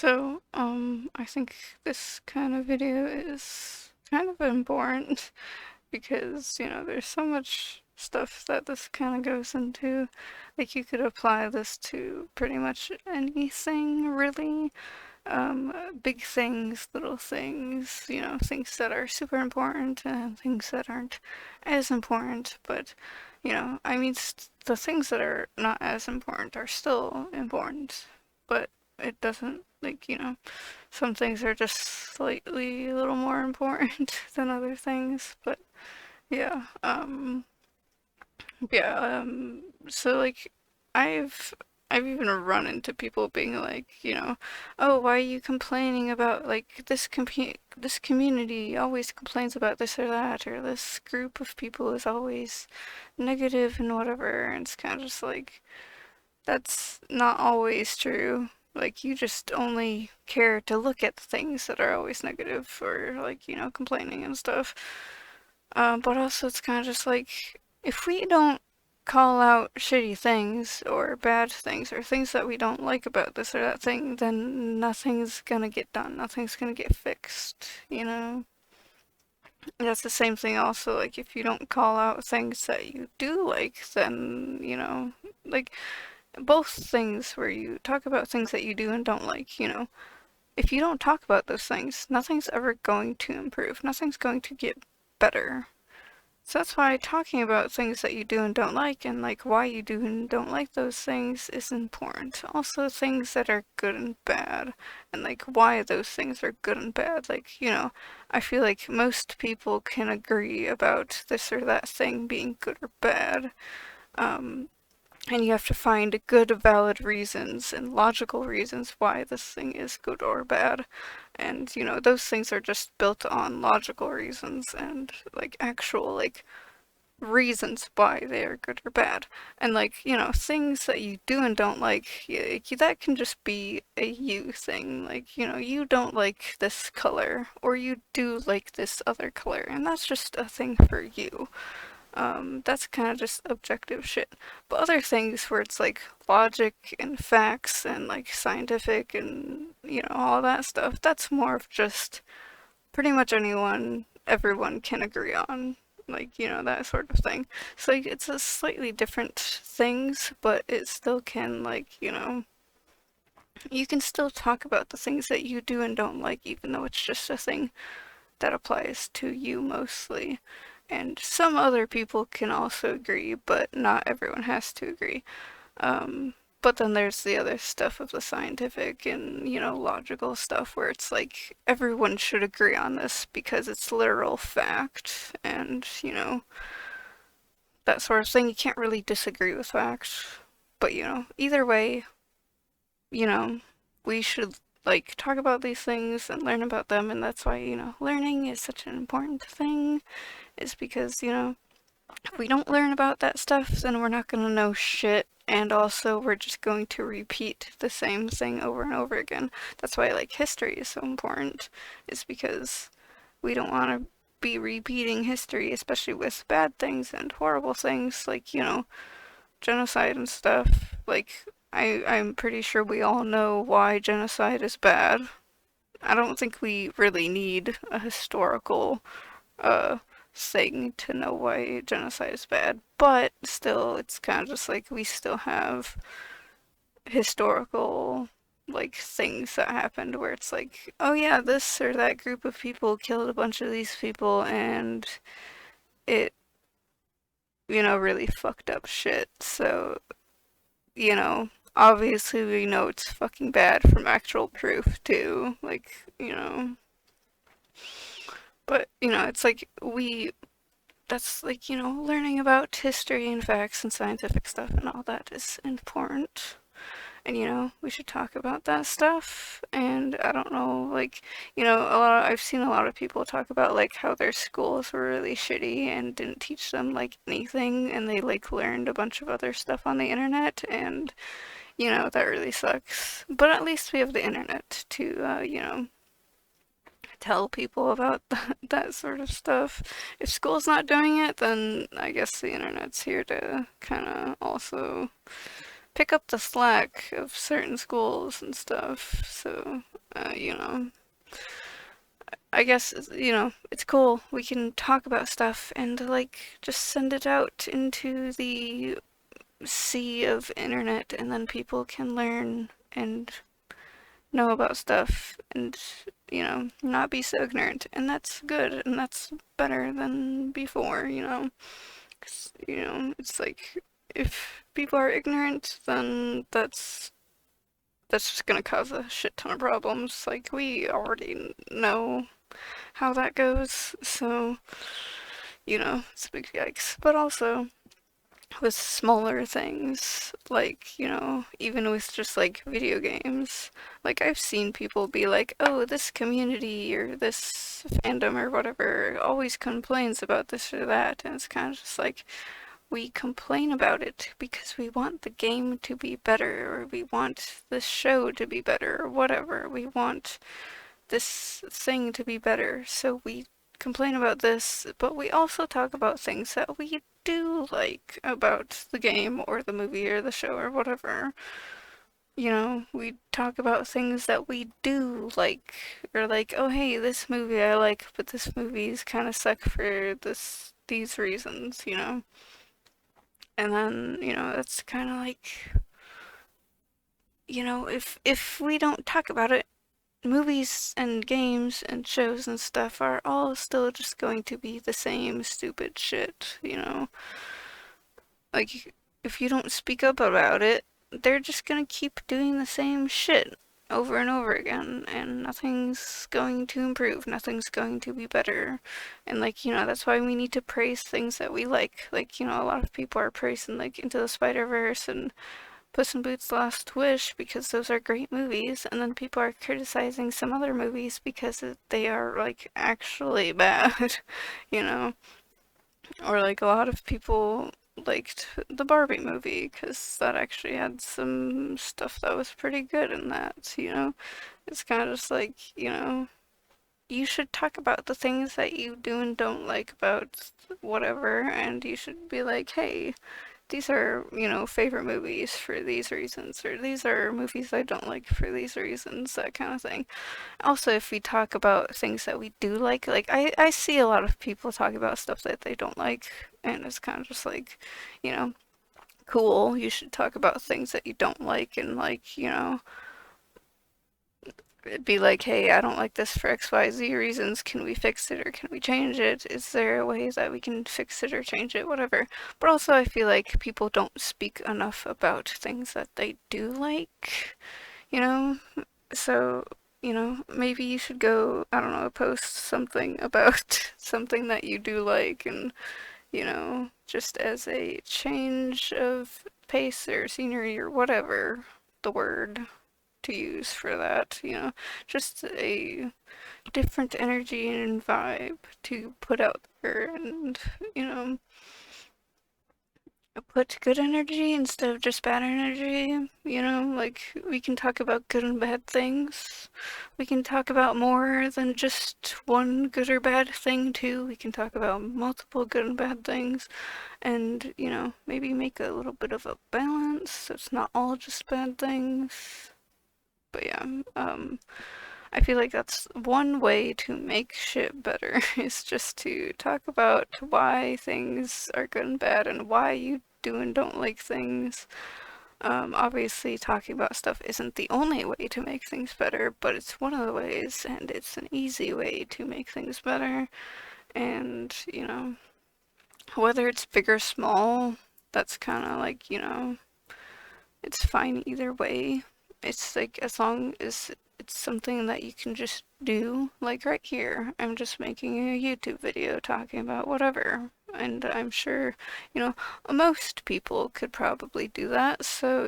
I think this kind of video is kind of important because, there's so much stuff that this kind of goes into. Like, you could apply this to pretty much anything, really. Big things, little things, things that are super important and things that aren't as important. But, I mean, the things that are not as important are still important. But it doesn't, like, some things are just slightly a little more important than other things. But yeah, yeah, so like I've I've even run into people being like, oh, why are you complaining about like this community always complains about this or that, or this group of people is always negative and whatever, and it's kind of just like that's not always true. Like, you just only care to look at the things that are always negative or like, complaining and stuff. But also it's kind of just like, if we don't call out shitty things or bad things or things that we don't like about this or that thing, then nothing's gonna get done. Nothing's gonna get fixed. That's the same thing also, like, if you don't call out things that you do like, then, like, both things where you talk about things that you do and don't like, if you don't talk about those things, nothing's ever going to improve. Nothing's going to get better. So that's why talking about things that you do and don't like and like why you do and don't like those things is important. Also things that are good and bad and like why those things are good and bad. Like, I feel like most people can agree about this or that thing being good or bad. Um, and you have to find good, valid reasons and logical reasons why this thing is good or bad. And, those things are just built on logical reasons and, like, actual, like, reasons why they are good or bad. And, like, things that you do and don't like, that can just be a you thing. Like, you don't like this color, or you do like this other color, and that's just a thing for you. That's kind of just objective shit. But other things where it's like logic and facts and like scientific and, all that stuff, that's more of just pretty much everyone can agree on. Like, that sort of thing. So like, it's a slightly different things, but it still can, like, you can still talk about the things that you do and don't like, even though it's just a thing that applies to you mostly. And some other people can also agree, but not everyone has to agree. Um, but then there's the other stuff of the scientific and, logical stuff where it's like everyone should agree on this because it's literal fact and, that sort of thing. You can't really disagree with facts. But, either way, you know, we should like talk about these things and learn about them, and that's why, learning is such an important thing, is because, if we don't learn about that stuff, then we're not gonna know shit, and also we're just going to repeat the same thing over and over again. That's why, like, history is so important, is because we don't want to be repeating history, especially with bad things and horrible things, like, genocide and stuff. Like, I'm pretty sure we all know why genocide is bad. I don't think we really need a historical uh, thing to know why genocide is bad, but still, it's kind of just like we still have historical like things that happened where it's like, oh yeah, this or that group of people killed a bunch of these people and it, really fucked up shit. So, obviously we know it's fucking bad from actual proof too. Like, but it's like that's like, learning about history and facts and scientific stuff and all that is important. And, we should talk about that stuff. And I don't know, like, I've seen a lot of people talk about like how their schools were really shitty and didn't teach them like anything, and they like learned a bunch of other stuff on the internet, and, that really sucks. But at least we have the internet to, tell people about that sort of stuff. If school's not doing it, then I guess the internet's here to kind of also pick up the slack of certain schools and stuff. So, you know, I guess, it's cool. We can talk about stuff and, like, just send it out into the sea of internet, and then people can learn and know about stuff and, not be so ignorant. And that's good, and that's better than before, 'Cause, it's like, if people are ignorant, then that's just gonna cause a shit ton of problems. Like, we already know how that goes, so, it's a big yikes. But also, with smaller things, like, even with just like video games, like, I've seen people be like, oh, this community or this fandom or whatever always complains about this or that, and it's kind of just like, we complain about it because we want the game to be better, or we want the show to be better, or whatever. We want this thing to be better. So we complain about this, but we also talk about things that we do like about the game or the movie or the show or whatever. We talk about things that we do like, or like, oh hey, this movie I like, but this movie's kind of suck for these reasons. And then, that's kind of like, if we don't talk about it, movies and games and shows and stuff are all still just going to be the same stupid shit. Like, if you don't speak up about it, they're just gonna keep doing the same shit over and over again, and nothing's going to improve, nothing's going to be better. And, like, that's why we need to praise things that we like. Like, a lot of people are praising, like, Into the Spider-Verse and Puss in Boots: Last Wish because those are great movies, and then people are criticizing some other movies because they are, like, actually bad, you know? Or, like, a lot of people liked the Barbie movie because that actually had some stuff that was pretty good in that. It's kind of just like, you should talk about the things that you do and don't like about whatever, and you should be like, hey, these are, favorite movies for these reasons, or these are movies I don't like for these reasons, that kind of thing. Also, if we talk about things that we do like I see a lot of people talk about stuff that they don't like, and it's kind of just like, you know, cool, you should talk about things that you don't like, and, like, it'd be like, hey, I don't like this for XYZ reasons. Can we fix it or can we change it? Is there a way that we can fix it or change it? Whatever. But also, I feel like people don't speak enough about things that they do like, you know? So, maybe you should go, I don't know, post something about something that you do like, and, just as a change of pace or scenery or whatever the word to use for that. Just a different energy and vibe to put out there, and, you know, put good energy instead of just bad energy. Like, we can talk about good and bad things. We can talk about more than just one good or bad thing, too. We can talk about multiple good and bad things, and, maybe make a little bit of a balance so it's not all just bad things. But yeah, I feel like that's one way to make shit better is just to talk about why things are good and bad and why you do and don't like things. Obviously, talking about stuff isn't the only way to make things better, but it's one of the ways, and it's an easy way to make things better. And, whether it's big or small, that's kind of like, it's fine either way. It's like, as long as it's something that you can just do, like right here. I'm just making a YouTube video talking about whatever. And I'm sure, most people could probably do that. So,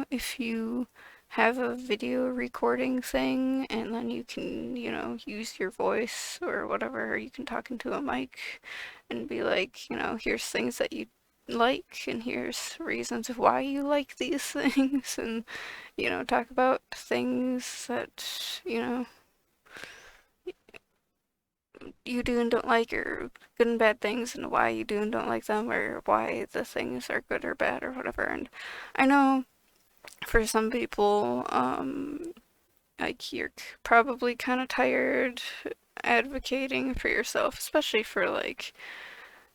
if you have a video recording thing, and then you can, use your voice or whatever, you can talk into a mic and be like, here's things that you like, and here's reasons of why you like these things, and, talk about things that, you do and don't like, or good and bad things, and why you do and don't like them, or why the things are good or bad or whatever. And I know For some people, like you're probably kind of tired advocating for yourself, especially for like,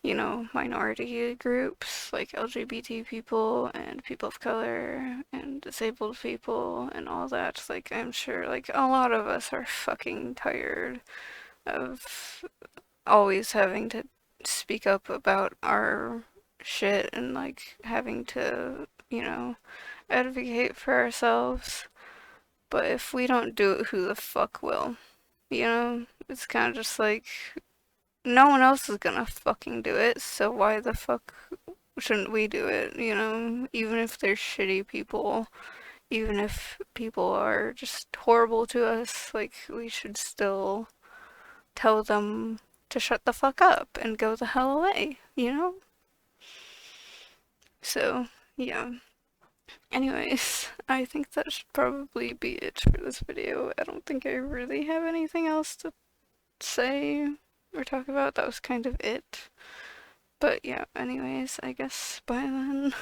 minority groups like LGBT people and people of color and disabled people and all that. Like, I'm sure, like, a lot of us are fucking tired of always having to speak up about our shit and, like, having to, advocate for ourselves. But if we don't do it, who the fuck will? It's kind of just like, no one else is gonna fucking do it, so why the fuck shouldn't we do it, Even if they're shitty people, even if people are just horrible to us, like, we should still tell them to shut the fuck up and go the hell away? So, yeah. Anyways, I think that should probably be it for this video. I don't think I really have anything else to say or talk about. That was kind of it. But yeah, anyways, I guess bye then.